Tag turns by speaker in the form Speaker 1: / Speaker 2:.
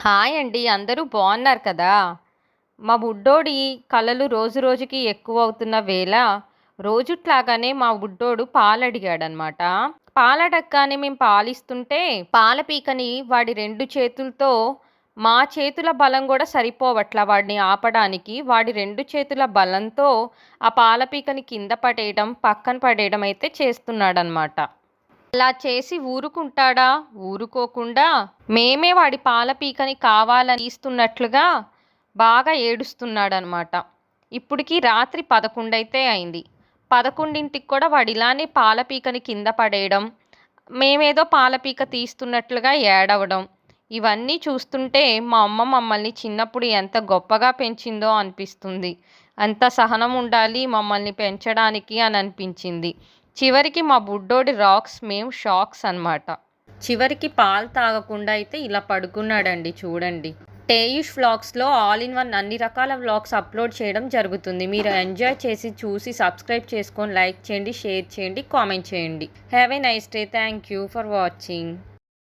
Speaker 1: Hi అండి. అందరూ బాగున్నారు కదా? మా బుడ్డోడి కలలు రోజు రోజుకి ఎక్కువవుతున్న వేళ రోజుట్లాగానే మా బుడ్డోడు పాలడిగాడనమాట. పాలడగ్గానే మేము పాలిస్తుంటే పాల పీకని వాడి 2 చేతులతో మా చేతుల బలం గూడా సరిపోవట్ల వాడిని ఆపడానికి. వాడి 2 చేతుల బలంతో ఆ పాల పీకని కింద పడేయడం, పక్కన పడేయడం అయితే చేస్తున్నాడనమాట. అలా చేసి ఊరుకుంటాడా? ఊరుకోకుండా మేమే వాడి పాల పీకని కావాలని తీస్తున్నట్లుగా బాగా ఏడుస్తున్నాడనమాట. ఇప్పటికి రాత్రి 11 అయితే అయింది. 11కి కూడా వాడు ఇలానే పాల పీకని కింద పడేయడం, మేమేదో పాల పీక తీస్తున్నట్లుగా ఏడవడం, ఇవన్నీ చూస్తుంటే మా అమ్మ మమ్మల్ని చిన్నప్పుడు ఎంత గొప్పగా పెంచిందో అనిపిస్తుంది. అంత సహనం ఉండాలి మమ్మల్ని పెంచడానికి అని అనిపించింది. చివరికి మా బుడ్డోడి రాక్స్ మేము షాక్స్ అనమాట. చివరికి పాలు తాగకుండా అయితే ఇలా పడుకున్నాడండి చూడండి. టేయుష్ వ్లాగ్స్లో ఆల్ ఇన్ వన్ అన్ని రకాల వ్లాగ్స్ అప్లోడ్ చేయడం జరుగుతుంది. మీరు ఎంజాయ్ చేసి చూసి సబ్స్క్రైబ్ చేసుకొని లైక్ చేయండి, షేర్ చేయండి, కామెంట్ చేయండి. Have a nice day. Thank you for watching.